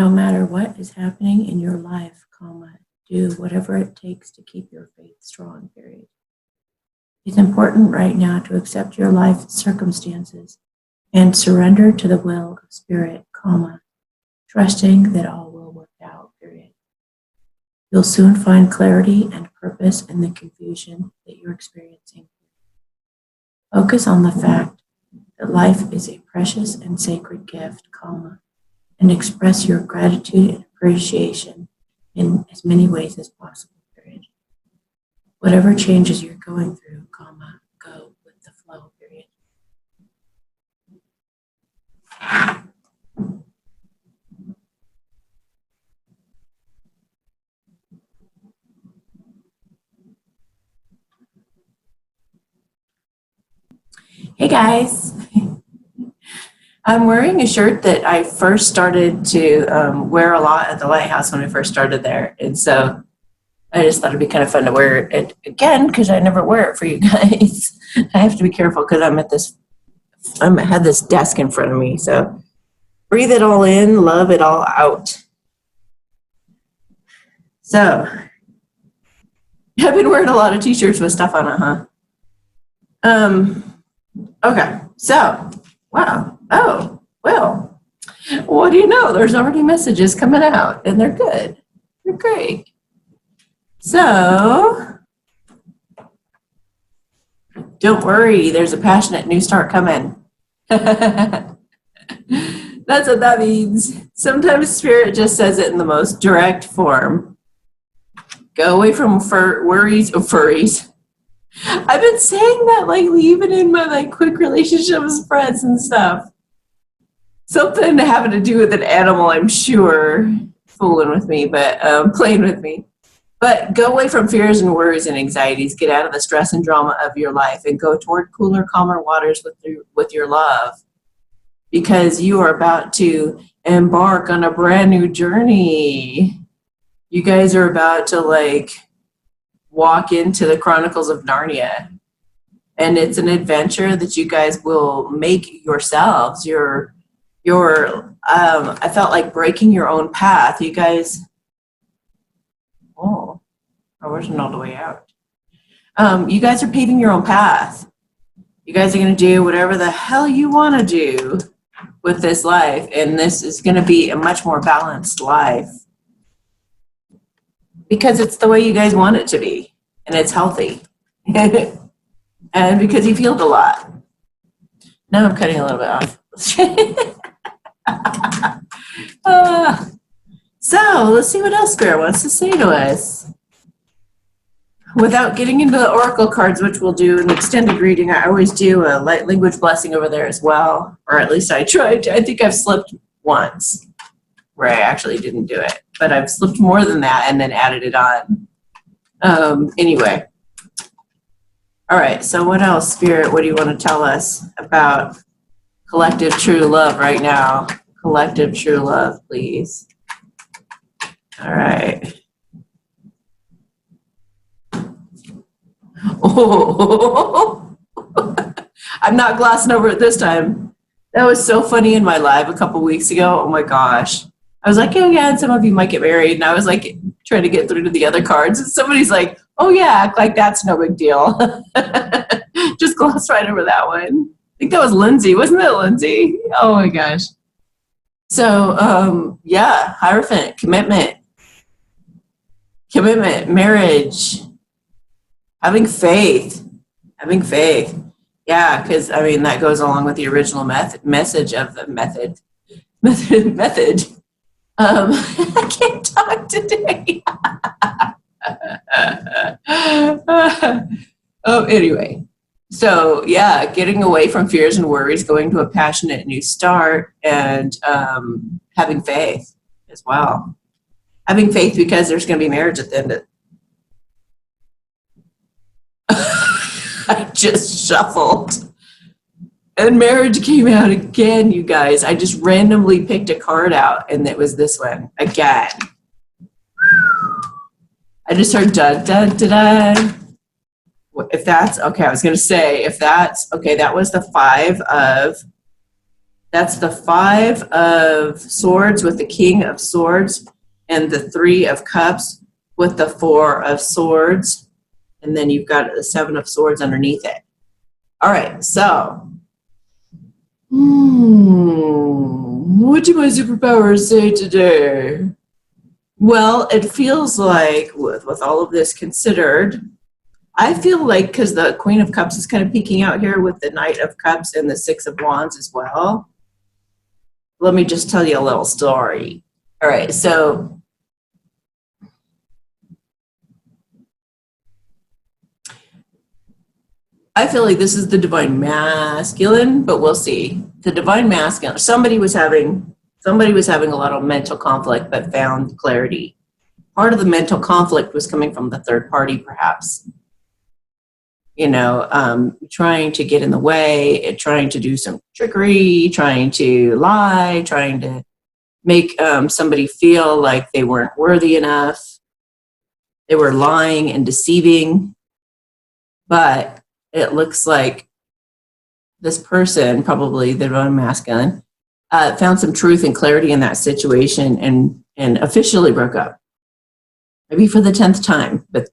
No matter what is happening in your life, comma, do whatever it takes to keep your faith strong, period. It's important right now to accept your life circumstances and surrender to the will of spirit, comma, trusting that all will work out, period. You'll soon find clarity and purpose in the confusion that you're experiencing. Focus on the fact that life is a precious and sacred gift, comma, and express your gratitude and appreciation in as many ways as possible, period. Whatever changes you're going through, comma, go with the flow, period. Hey guys. I'm wearing a shirt that I first started to wear a lot at the lighthouse when I first started there. And so I just thought it'd be kind of fun to wear it again because I never wear it for you guys. I have to be careful because I had this desk in front of me. So breathe it all in, love it all out. So I've been wearing a lot of t-shirts with stuff on it, huh? Okay, so, wow. Oh, well, what do you know? There's already messages coming out, and they're good. They're great. So, don't worry, there's a passionate new start coming. That's what that means. Sometimes Spirit just says it in the most direct form. Go away from worries or furries. I've been saying that lately, even in my quick relationships with friends and stuff. Something having to do with an animal, I'm sure, fooling with me, but playing with me. But go away from fears and worries and anxieties. Get out of the stress and drama of your life and go toward cooler, calmer waters with your love. Because you are about to embark on a brand new journey. You guys are about to walk into the Chronicles of Narnia. And it's an adventure that you guys will make yourselves. I felt like breaking your own path. You guys, I wasn't all the way out. You guys are paving your own path. You guys are going to do whatever the hell you want to do with this life. And this is going to be a much more balanced life. Because it's the way you guys want it to be. And it's healthy. And because you've healed a lot. Now I'm cutting a little bit off. So let's see what else Spirit wants to say to us. Without getting into the oracle cards, which we'll do an extended reading, I always do a light language blessing over there as well. Or at least I tried to. I think I've slipped once where I actually didn't do it. But I've slipped more than that and then added it on. Anyway. All right, so what else, Spirit? What do you want to tell us about collective true love right now? Collective true love, please. All right. Oh, I'm not glossing over it this time. That was so funny in my live a couple weeks ago. Oh my gosh. I was like, oh yeah, and some of you might get married. And I was like trying to get through to the other cards. And somebody's like, oh yeah, act like that's no big deal. Just gloss right over that one. I think that was Lindsay. Wasn't that Lindsay? Oh my gosh. So, yeah, Hierophant, commitment, marriage, having faith. Yeah, because, that goes along with the original message of the method. I can't talk today. Anyway. So, yeah, getting away from fears and worries, going to a passionate new start, and having faith as well. Having faith because there's going to be marriage at the end of it. I just shuffled. And marriage came out again, you guys. I just randomly picked a card out, and it was this one again. I just heard dun, dun, dun, dun. If that's okay, I was going to say, if that's okay, that was the 5 of That's the 5 of Swords with the King of Swords, and the 3 of Cups with the 4 of Swords, and then you've got the 7 of Swords underneath it. All right, so what do my superpowers say today? Well, it feels like with all of this considered, I feel like because the Queen of Cups is kind of peeking out here with the Knight of Cups and the 6 of Wands as well. Let me just tell you a little story. All right, so I feel like this is the divine masculine, but we'll see. The divine masculine, somebody was having a lot of mental conflict but found clarity. Part of the mental conflict was coming from the third party, perhaps. Trying to get in the way, trying to do some trickery, trying to lie, trying to make somebody feel like they weren't worthy enough. They were lying and deceiving. But it looks like this person, probably the divine masculine, found some truth and clarity in that situation and officially broke up. Maybe for the 10th time, but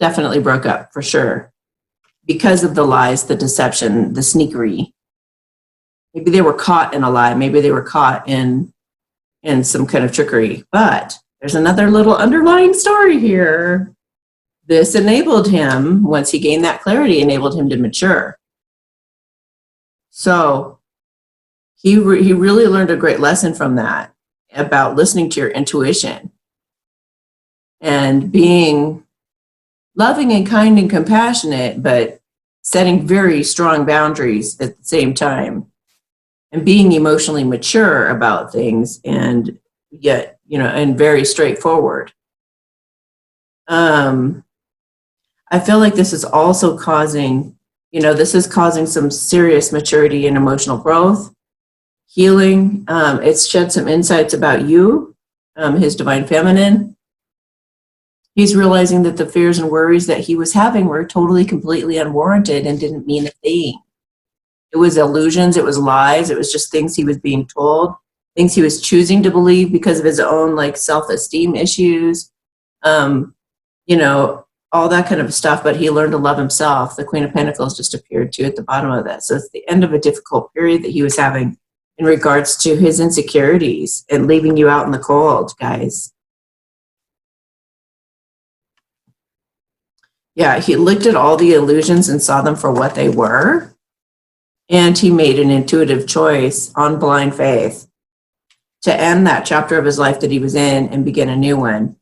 definitely broke up for sure. Because of the lies, the deception, the sneakery. Maybe they were caught in a lie. Maybe they were caught in some kind of trickery. But there's another little underlying story here. This enabled him, once he gained that clarity, enabled him to mature. So he really learned a great lesson from that about listening to your intuition and being loving and kind and compassionate, but setting very strong boundaries at the same time and being emotionally mature about things and yet, and very straightforward. I feel like this is also causing some serious maturity and emotional growth, healing. It's shed some insights about you, his divine feminine. He's realizing that the fears and worries that he was having were totally, completely unwarranted and didn't mean a thing. It was illusions, it was lies, it was just things he was being told, things he was choosing to believe because of his own self-esteem issues, all that kind of stuff, but he learned to love himself. The Queen of Pentacles just appeared too at the bottom of that. So it's the end of a difficult period that he was having in regards to his insecurities and leaving you out in the cold, guys. Yeah, he looked at all the illusions and saw them for what they were. And he made an intuitive choice on blind faith to end that chapter of his life that he was in and begin a new one,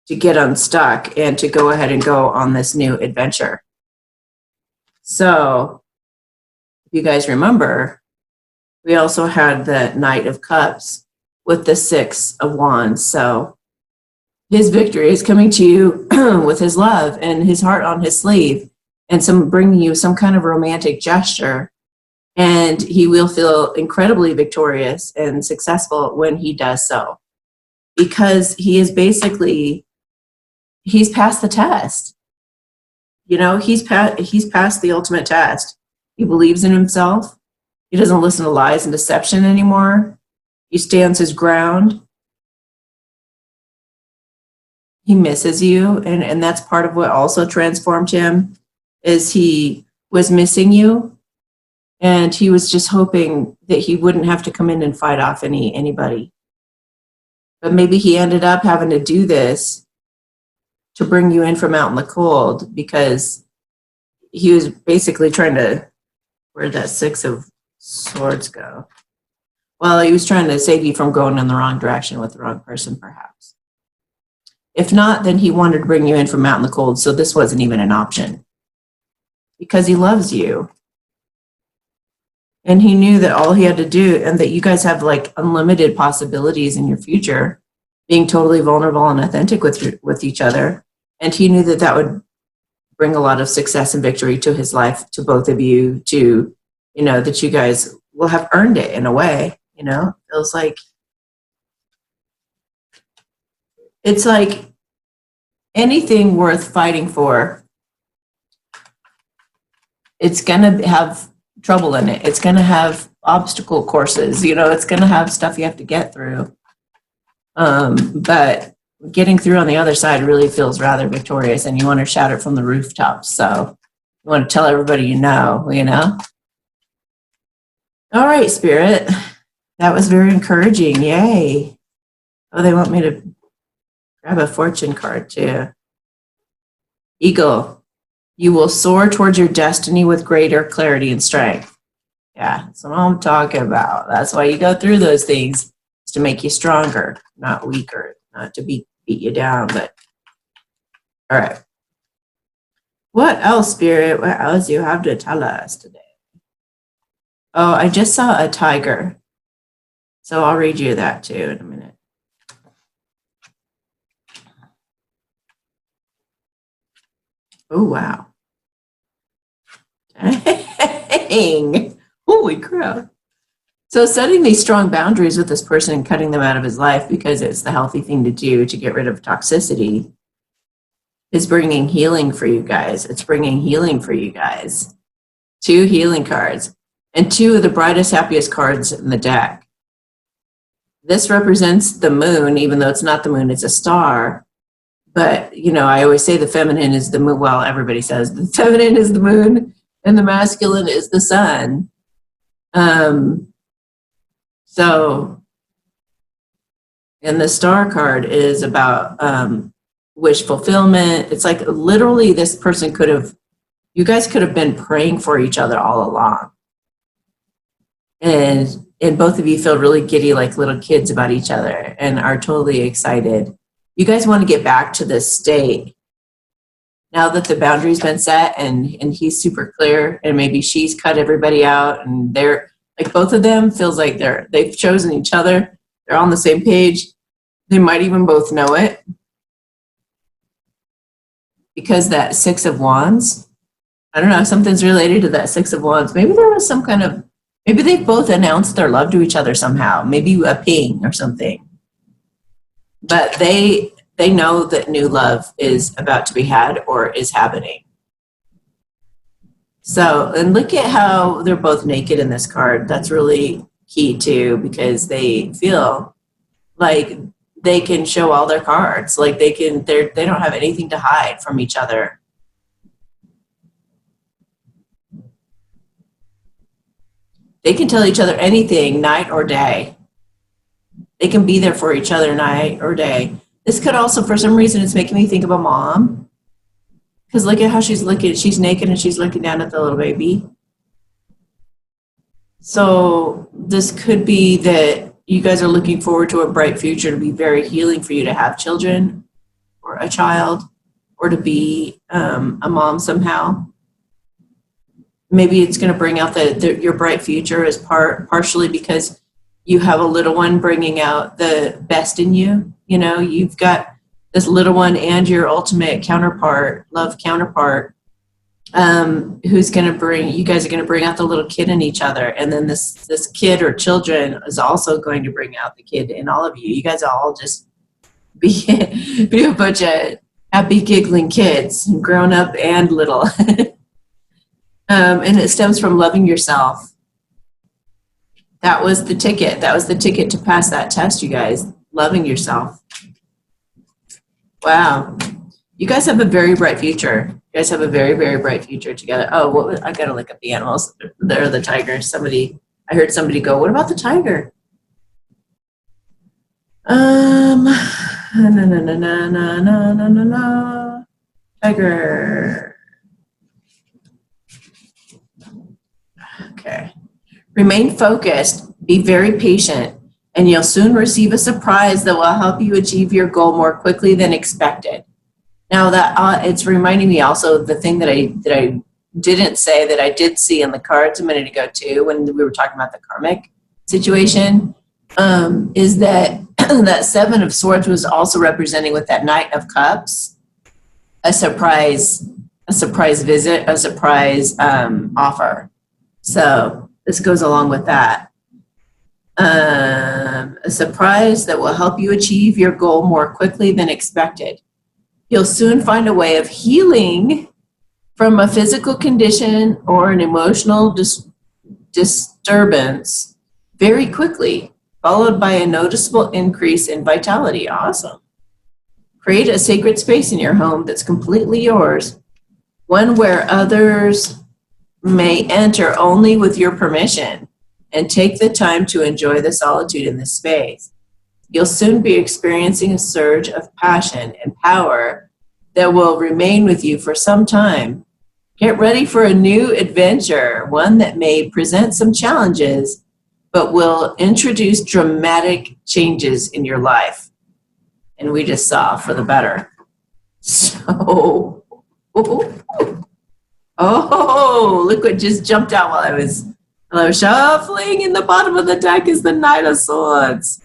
to get unstuck and to go ahead and go on this new adventure. So, if you guys remember, we also had the Knight of Cups with the 6 of Wands. So, his victory is coming to you with his love and his heart on his sleeve and bringing you some kind of romantic gesture. And he will feel incredibly victorious and successful when he does so. Because he's passed the test. He's passed the ultimate test. He believes in himself. He doesn't listen to lies and deception anymore. He stands his ground. He misses you, and that's part of what also transformed him, is he was missing you, and he was just hoping that he wouldn't have to come in and fight off anybody. But maybe he ended up having to do this to bring you in from out in the cold, because he was basically trying to, where'd that 6 of Swords go? Well, he was trying to save you from going in the wrong direction with the wrong person, perhaps. If not, then he wanted to bring you in from out in the cold, so this wasn't even an option. Because he loves you. And he knew that all he had to do, and that you guys have unlimited possibilities in your future, being totally vulnerable and authentic with each other. And he knew that would bring a lot of success and victory to his life, to both of you, to, that you guys will have earned it in a way, feels like. It's like anything worth fighting for, it's going to have trouble in it. It's going to have obstacle courses. You know, it's going to have stuff you have to get through. But getting through on the other side really feels rather victorious, and you want to shout it from the rooftops. So you want to tell everybody you know. All right, Spirit. That was very encouraging. Yay. Oh, they want me to grab a fortune card too. Eagle, you will soar towards your destiny with greater clarity and strength. Yeah, that's what I'm talking about. That's why you go through those things, is to make you stronger, not weaker, not to beat you down. But all right. What else, Spirit? What else do you have to tell us today? Oh, I just saw a tiger. So I'll read you that too in a minute. Oh, wow. Dang. Holy crap. So setting these strong boundaries with this person and cutting them out of his life because it's the healthy thing to do to get rid of toxicity is bringing healing for you guys. It's bringing healing for you guys. 2 healing cards and 2 of the brightest, happiest cards in the deck. This represents the moon, even though it's not the moon, it's a star. But, you know, I always say the feminine is the moon. Well, everybody says the feminine is the moon and the masculine is the sun. So, and the star card is about wish fulfillment. It's like literally this person you guys could have been praying for each other all along. And both of you feel really giddy like little kids about each other and are totally excited. You guys want to get back to this state now that the boundary's been set and he's super clear and maybe she's cut everybody out and they're like both of them feels like they've chosen each other. They're on the same page. They might even both know it because that 6 of Wands, I don't know, something's related to that 6 of Wands. Maybe there was some kind of, maybe they both announced their love to each other somehow, maybe a ping or something. But they know that new love is about to be had or is happening. So, and look at how they're both naked in this card. That's really key too, because they feel like they can show all their cards. Like they don't have anything to hide from each other. They can tell each other anything, night or day. They can be there for each other night or day. This could also, for some reason, it's making me think of a mom. Because look at how she's naked and she's looking down at the little baby. So this could be that you guys are looking forward to a bright future, to be very healing for you to have children or a child or to be a mom somehow. Maybe it's going to bring out your bright future is partially because you have a little one bringing out the best in you. You know, you've got this little one and your ultimate counterpart, love counterpart, who's going to you guys are going to bring out the little kid in each other. And then this kid or children is also going to bring out the kid in all of you. You guys all just be a bunch of happy, giggling kids, grown up and little. And it stems from loving yourself. That was the ticket. That was the ticket to pass that test, you guys. Loving yourself. Wow. You guys have a very bright future. You guys have a very, very bright future together. Oh, I got to look up the animals. They're the tigers. I heard somebody go, what about the tiger? No. Tiger. Okay. Remain focused, be very patient, and you'll soon receive a surprise that will help you achieve your goal more quickly than expected. Now that it's reminding me also of the thing that I didn't say that I did see in the cards a minute ago too, when we were talking about the karmic situation, is that that 7 of Swords was also representing with that Knight of Cups, a surprise visit, a surprise offer. So this goes along with that. A surprise that will help you achieve your goal more quickly than expected. You'll soon find a way of healing from a physical condition or an emotional disturbance very quickly, followed by a noticeable increase in vitality. Awesome. Create a sacred space in your home that's completely yours, one where others may enter only with your permission, and take the time to enjoy the solitude in this space. You'll soon be experiencing a surge of passion and power that will remain with you for some time. Get ready for a new adventure, one that may present some challenges, but will introduce dramatic changes in your life. And we just saw for the better. So, oh, look what just jumped out while I was shuffling. In the bottom of the deck is the Knight of Swords.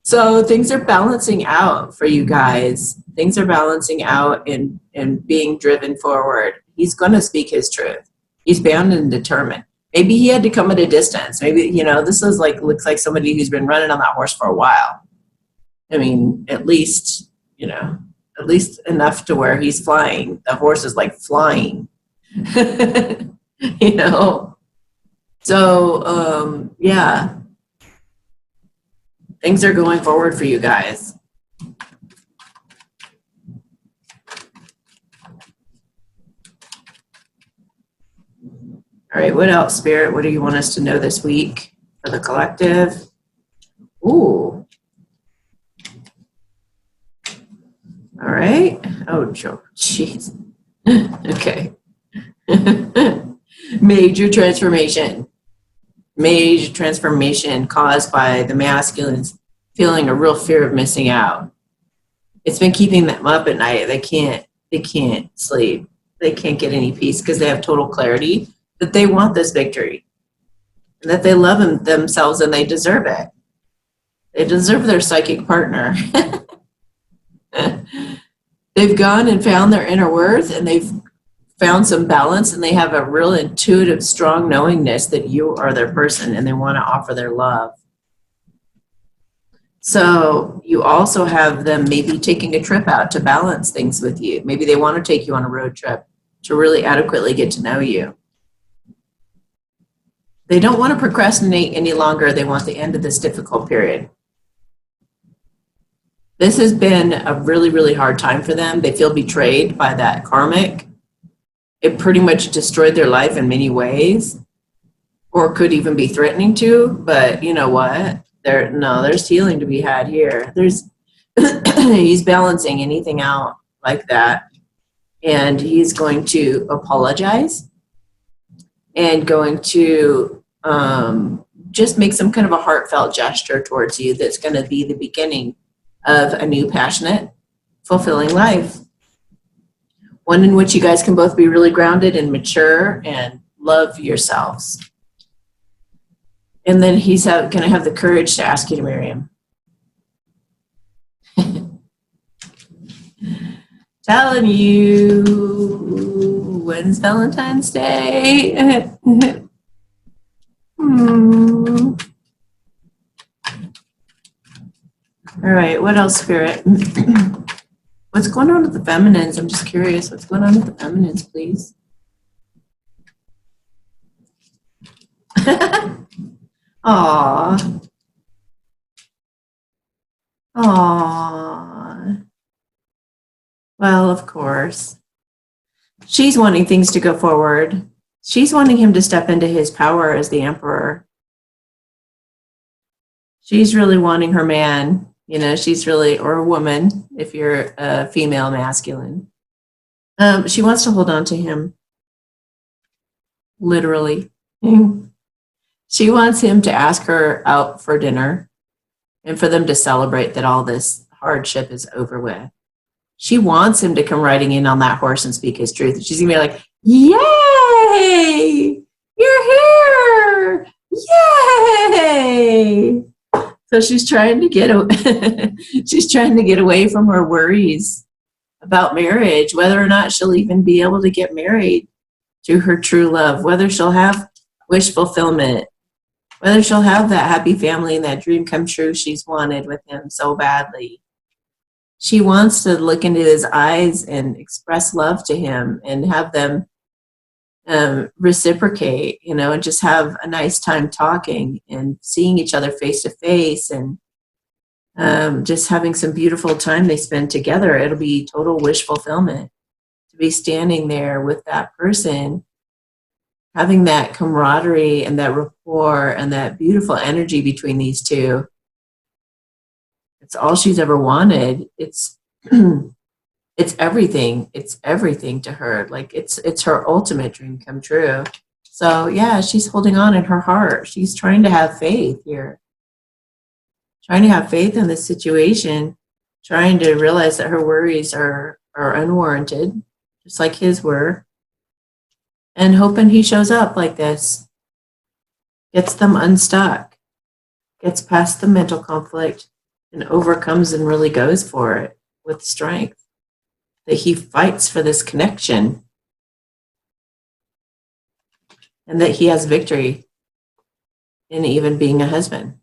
So things are balancing out for you guys. Things are balancing out and being driven forward. He's going to speak his truth. He's bound and determined. Maybe he had to come at a distance. Maybe, this is looks like somebody who's been running on that horse for a while. I mean, at least enough to where he's flying. The horse is like flying, So, yeah. Things are going forward for you guys. All right, what else, Spirit? What do you want us to know this week for the collective? Ooh. All right. Oh, jeez. Okay. Major transformation. Major transformation caused by the masculines feeling a real fear of missing out. It's been keeping them up at night. They can't sleep. They can't get any peace because they have total clarity that they want this victory and that they love themselves and they deserve it. They deserve their psychic partner. They've gone and found their inner worth, and they've found some balance, and they have a real intuitive, strong knowingness that you are their person, and they want to offer their love. So you also have them maybe taking a trip out to balance things with you. Maybe they want to take you on a road trip to really adequately get to know you. They don't want to procrastinate any longer. They want the end of this difficult period. This has been a really, really hard time for them. They feel betrayed by that karmic. It pretty much destroyed their life in many ways, or could even be threatening to. But you know what? There's healing to be had here. He's balancing anything out like that, and he's going to apologize and going to just make some kind of a heartfelt gesture towards you that's going to be the beginning of a new, passionate, fulfilling life. One in which you guys can both be really grounded and mature and love yourselves. And then he's going to have the courage to ask you to marry him. Telling you, when's Valentine's Day? All right, what else, Spirit? What's going on with the feminines? I'm just curious. What's going on with the feminines, please? Aww. Aww. Well, of course. She's wanting things to go forward. She's wanting him to step into his power as the emperor. She's really wanting her man. She's really, or a woman, if you're a female masculine. She wants to hold on to him. Literally. She wants him to ask her out for dinner and for them to celebrate that all this hardship is over with. She wants him to come riding in on that horse and speak his truth. She's going to be like, yay, you're here. Yay. So she's trying to get away from her worries about marriage, whether or not she'll even be able to get married to her true love, whether she'll have wish fulfillment, whether she'll have that happy family and that dream come true she's wanted with him so badly. She wants to look into his eyes and express love to him and have them reciprocate, and just have a nice time talking and seeing each other face to face, and just having some beautiful time they spend together. It'll be total wish fulfillment to be standing there with that person, having that camaraderie and that rapport and that beautiful energy between these two. It's all she's ever wanted. It's it's everything. It's everything to her. Like it's her ultimate dream come true. So yeah, she's holding on in her heart. She's trying to have faith here. Trying to have faith in this situation, trying to realize that her worries are unwarranted, just like his were, and hoping he shows up like this, gets them unstuck, gets past the mental conflict, and overcomes and really goes for it with strength. That he fights for this connection, and that he has victory in even being a husband.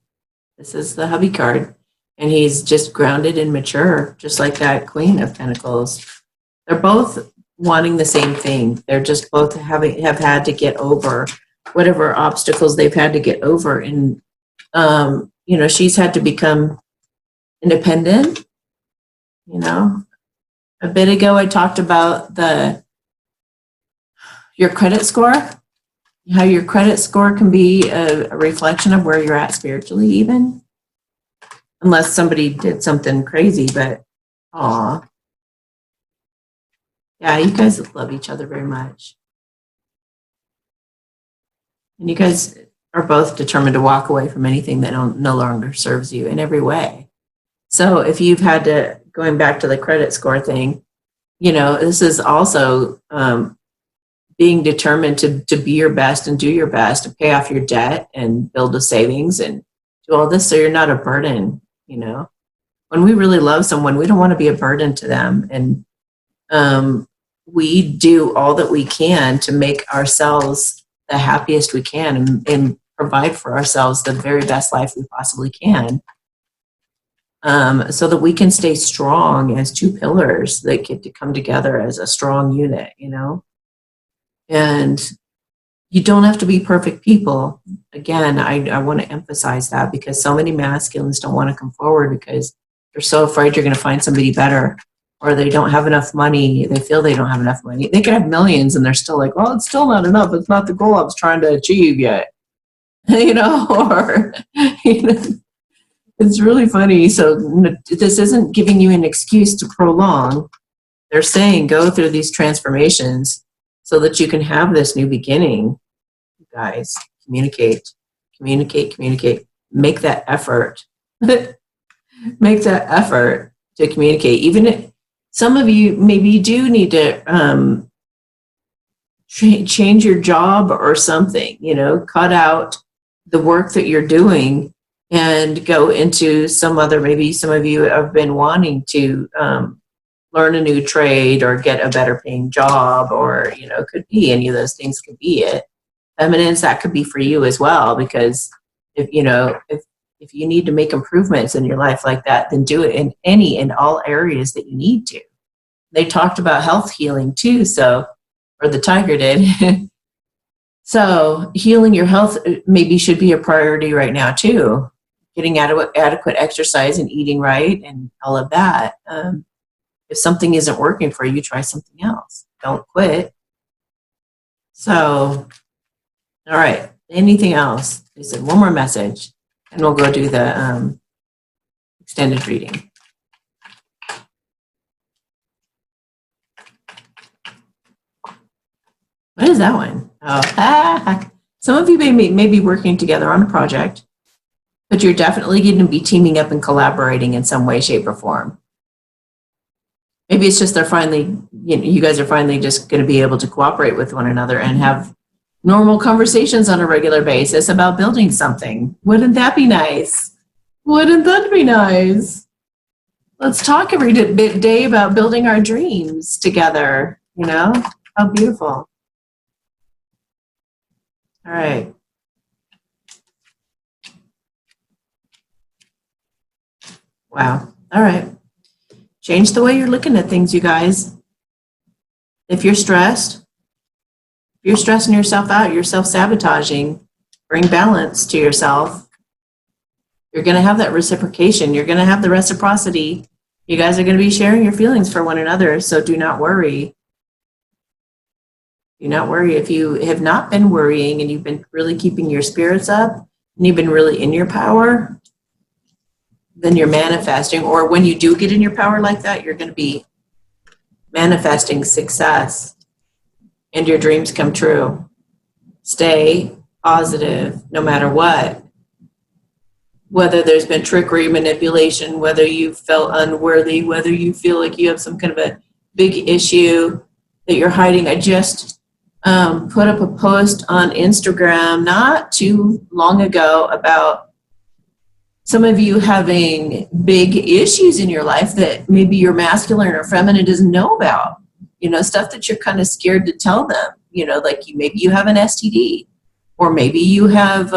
This is the hubby card, and he's just grounded and mature, just like that Queen of Pentacles. They're both wanting the same thing. They're just both have had to get over whatever obstacles they've had to get over. And, she's had to become independent. A bit ago, I talked about your credit score, how your credit score can be a reflection of where you're at spiritually, even. Unless somebody did something crazy, but aw. Yeah, you guys love each other very much. And you guys are both determined to walk away from anything that no longer serves you in every way. So if you've had to, going back to the credit score thing, this is also being determined to be your best and do your best to pay off your debt and build a savings and do all this so you're not a burden. When we really love someone, we don't want to be a burden to them. And we do all that we can to make ourselves the happiest we can and provide for ourselves the very best life we possibly can. So that we can stay strong as two pillars that get to come together as a strong unit, And you don't have to be perfect people. Again, I want to emphasize that because so many masculines don't want to come forward because they're so afraid you're going to find somebody better, or they don't have enough money. They feel they don't have enough money. They could have millions and they're still like, well, it's still not enough. It's not the goal I was trying to achieve yet. Or, it's really funny. So this isn't giving you an excuse to prolong. They're saying go through these transformations so that you can have this new beginning. You guys, communicate. Make that effort. Make that effort to communicate. Even if some of you maybe do need to change your job or something, cut out the work that you're doing and go into some other, maybe some of you have been wanting to learn a new trade or get a better paying job, or, could be any of those things could be it. Eminence, that could be for you as well, because if you need to make improvements in your life like that, then do it in any and all areas that you need to. They talked about health healing too, or the tiger did. So healing your health maybe should be a priority right now too. Getting adequate exercise and eating right and all of that. If something isn't working for you, try something else. Don't quit. So, all right. Anything else? They said one more message, and we'll go do the extended reading. What is that one? Oh, some of you may be working together on a project, but you're definitely going to be teaming up and collaborating in some way, shape, or form. Maybe it's just they're finally, you guys are finally just going to be able to cooperate with one another and have normal conversations on a regular basis about building something. Wouldn't that be nice? Wouldn't that be nice? Let's talk every day about building our dreams together. How beautiful. All right. Wow. All right. Change the way you're looking at things, you guys. If you're stressed, If you're stressing yourself out, you're self-sabotaging. Bring balance to yourself. You're going to have that reciprocation. You're going to have the reciprocity. You guys are going to be sharing your feelings for one another, so do not worry. Do not worry. If you have not been worrying and you've been really keeping your spirits up and you've been really in your power, then you're manifesting. Or when you do get in your power like that, you're going to be manifesting success and your dreams come true. Stay positive no matter what. Whether there's been trickery, manipulation, whether you felt unworthy, whether you feel like you have some kind of a big issue that you're hiding. I just put up a post on Instagram not too long ago about some of you having big issues in your life that maybe your masculine or feminine doesn't know about. You know, stuff that you're kind of scared to tell them. You know, like maybe you have an STD, or maybe you have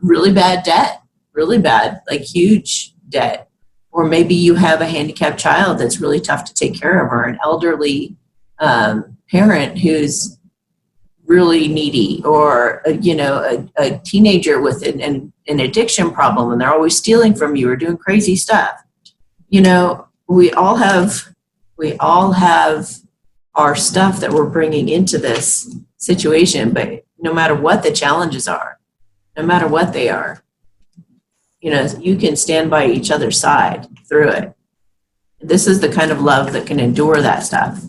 really bad debt, really bad, like huge debt. Or maybe you have a handicapped child that's really tough to take care of, or an elderly parent who's really needy, or a teenager with an addiction problem and they're always stealing from you or doing crazy stuff. You know, we all have our stuff that we're bringing into this situation, but no matter what the challenges are, no matter what they are, you know, you can stand by each other's side through it. This is the kind of love that can endure that stuff.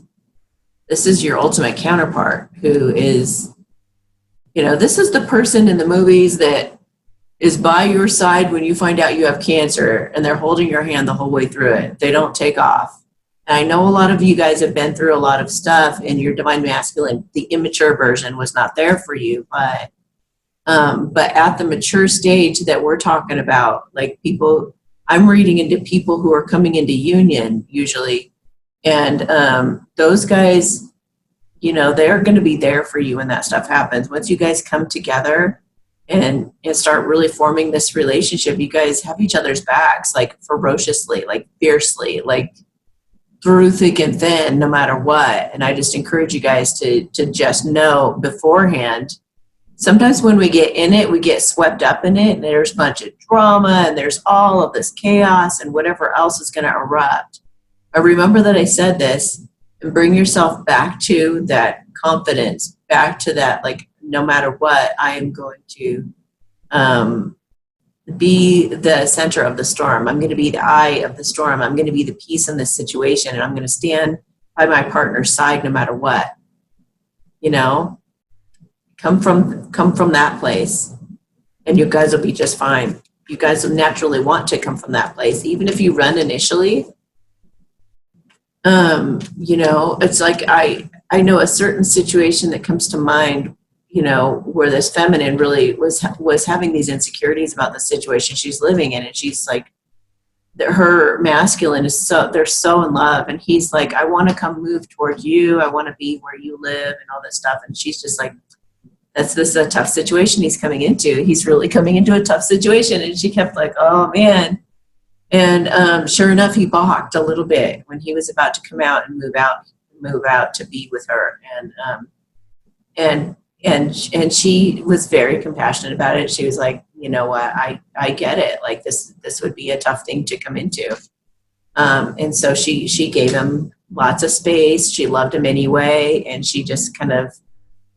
This is your ultimate counterpart who is, you know, this is the person in the movies that is by your side when you find out you have cancer, and they're holding your hand the whole way through it. They don't take off. And I know a lot of you guys have been through a lot of stuff, and your divine masculine, the immature version, was not there for you, but at the mature stage that we're talking about, like people, I'm reading into people who are coming into union usually, and those guys, you know, they're going to be there for you when that stuff happens. Once you guys come together and start really forming this relationship, you guys have each other's backs, like ferociously, like fiercely, like through thick and thin, no matter what. And I just encourage you guys to just know beforehand. Sometimes when we get in it, we get swept up in it, and there's a bunch of drama, and there's all of this chaos and whatever else is going to erupt. But remember that I said this, and bring yourself back to that confidence, back to that, like, no matter what, I am going to be the center of the storm. I'm going to be the eye of the storm. I'm going to be the peace in this situation, and I'm going to stand by my partner's side no matter what. You know? Come from that place, and you guys will be just fine. You guys will naturally want to come from that place, even if you run initially. You know, it's like I know a certain situation that comes to mind, you know, where this feminine really was having these insecurities about the situation she's living in, and she's like, her masculine is they're so in love, and he's like, I want to come move toward you, I want to be where you live and all this stuff, and she's just like, this is a tough situation he's coming into. He's really coming into a tough situation. And she kept like, oh man. And sure enough, he balked a little bit when he was about to come out and move out to be with her. And she was very compassionate about it. She was like, you know what, I get it. Like this would be a tough thing to come into. And so she gave him lots of space. She loved him anyway. And she just kind of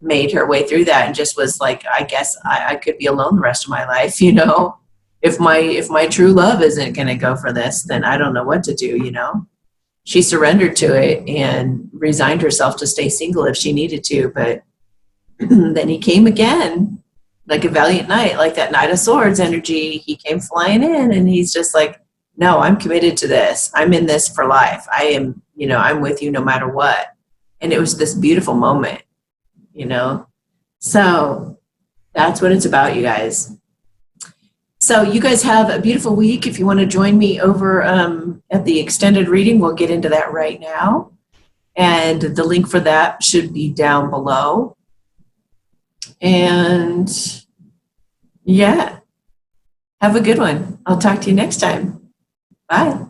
made her way through that and just was like, I guess I could be alone the rest of my life, you know. If my true love isn't going to go for this, then I don't know what to do, you know. She surrendered to it and resigned herself to stay single if she needed to, but then he came again, like a valiant knight, like that Knight of Swords energy. He came flying in, and he's just like, no, I'm committed to this. I'm in this for life. I am, you know, I'm with you no matter what. And it was this beautiful moment. You know, so that's what it's about, you guys. So you guys have a beautiful week. If you want to join me over at the extended reading, we'll get into that right now. And the link for that should be down below. And yeah, have a good one. I'll talk to you next time. Bye.